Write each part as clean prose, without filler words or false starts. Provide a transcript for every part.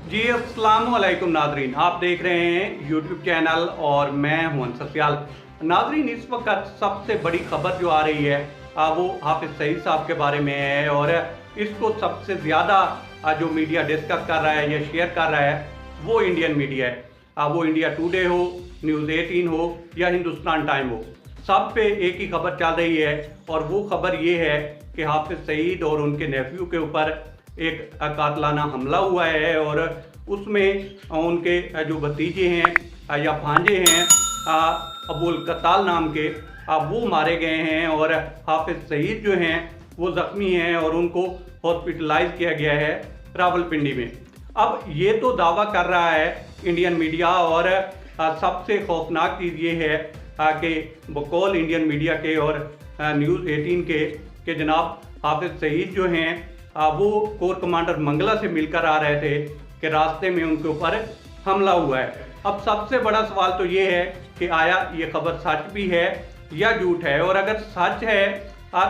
जी अस्सलाम वालेकुम नाजरीन, आप देख रहे हैं यूट्यूब चैनल और मैं हूं अंसर सियाल। नाजरीन, इस वक्त सबसे बड़ी खबर जो आ रही है वो हाफिज सईद साहब के बारे में है और इसको सबसे ज़्यादा जो मीडिया डिस्कस कर रहा है या शेयर कर रहा है वो इंडियन मीडिया है। वो इंडिया टुडे हो, न्यूज़ 18 हो या हिंदुस्तान टाइम हो, सब पे एक ही खबर चल रही है और वो खबर ये है कि हाफिज सईद और उनके नेफ्यू के ऊपर एक कातलाना हमला हुआ है और उसमें उनके जो भतीजे हैं या भांजे हैं अबुल कताल नाम के, वो मारे गए हैं और हाफिज सईद जो हैं वो ज़ख्मी हैं और उनको हॉस्पिटलाइज किया गया है रावलपिंडी में। अब ये तो दावा कर रहा है इंडियन मीडिया और सबसे खौफनाक चीज़ ये है कि बकौल इंडियन मीडिया के और न्यूज़ 18 के जनाब हाफिज सईद जो हैं वो कोर कमांडर मंगला से मिलकर आ रहे थे कि रास्ते में उनके ऊपर हमला हुआ है। अब सबसे बड़ा सवाल तो ये है कि आया ये खबर सच भी है या झूठ है, और अगर सच है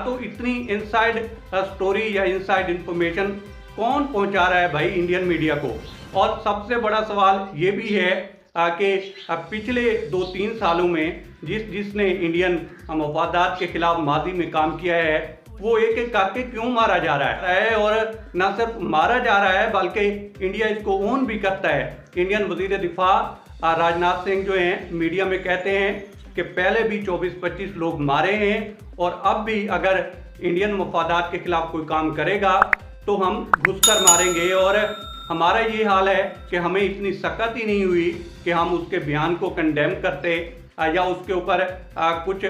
तो इतनी इनसाइड स्टोरी या इनसाइड इंफॉर्मेशन कौन पहुंचा रहा है भाई इंडियन मीडिया को। और सबसे बड़ा सवाल ये भी है कि पिछले 2-3 सालों में जिसने इंडियन मफादात के खिलाफ माजी में काम किया है वो एक एक करके क्यों मारा जा रहा है, और न सिर्फ मारा जा रहा है बल्कि इंडिया इसको ओन भी करता है। इंडियन वजीर दिफा राजनाथ सिंह जो हैं मीडिया में कहते हैं कि पहले भी 24-25 लोग मारे हैं और अब भी अगर इंडियन मफादात के खिलाफ कोई काम करेगा तो हम घुसकर मारेंगे। और हमारा ये हाल है कि हमें इतनी सकत ही नहीं हुई कि हम उसके बयान को कंडेम करते या उसके ऊपर कुछ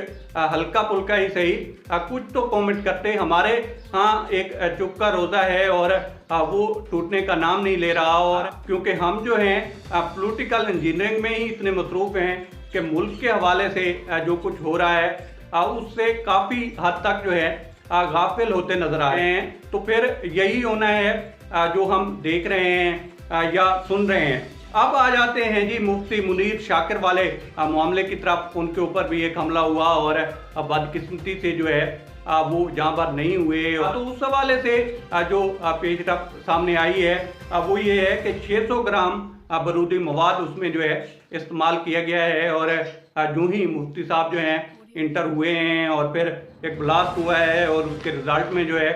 हल्का फुल्का ही सही कुछ तो कमेंट करते। हमारे एक चुप का रोज़ा है और वो टूटने का नाम नहीं ले रहा, और क्योंकि हम जो हैं पॉलिटिकल इंजीनियरिंग में ही इतने मसरूफ़ हैं कि मुल्क के हवाले से जो कुछ हो रहा है उससे काफ़ी हद तक जो है गाफिल होते नज़र आ रहे हैं। तो फिर यही होना है जो हम देख रहे हैं या सुन रहे हैं। अब आ जाते हैं जी मुफ्ती मुनीर शाकिर वाले मामले की तरफ। उनके ऊपर भी एक हमला हुआ और बदकिस्मती से जो है वो जांबाज नहीं हुए। तो उस हवाले से जो पेशरफ सामने आई है वो ये है कि 600 ग्राम बारूदी मवाद उसमें जो है इस्तेमाल किया गया है, और यूं ही मुफ्ती साहब जो हैं इंटर हुए हैं और फिर एक ब्लास्ट हुआ है और उसके रिजल्ट में जो है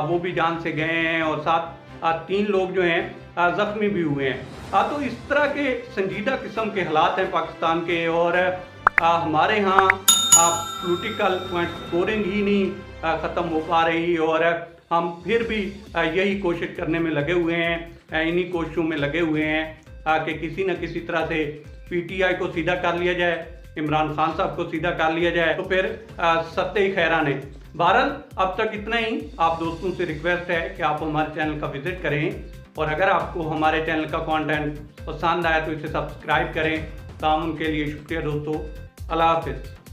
वो भी जान से गए हैं और साथ 3 लोग जो हैं ज़ख्मी भी हुए हैं। तो इस तरह के संजीदा किस्म के हालात हैं पाकिस्तान के, और हमारे यहाँ पॉलिटिकल पॉइंट स्कोरिंग ही नहीं ख़त्म हो पा रही, और हम फिर भी यही कोशिश करने में लगे हुए हैं, इन्हीं कोशिशों में लगे हुए हैं कि किसी न किसी तरह से PTI को सीधा कर लिया जाए, इमरान खान साहब को सीधा कर लिया जाए, तो फिर सत्ते ही खैरान है। बहरहाल अब तक इतना ही। आप दोस्तों से रिक्वेस्ट है कि आप हमारे चैनल का विजिट करें, और अगर आपको हमारे चैनल का कंटेंट पसंद आया तो इसे सब्सक्राइब करें। ताउन के लिए शुक्रिया दोस्तों। अल्लाह हाफिज़।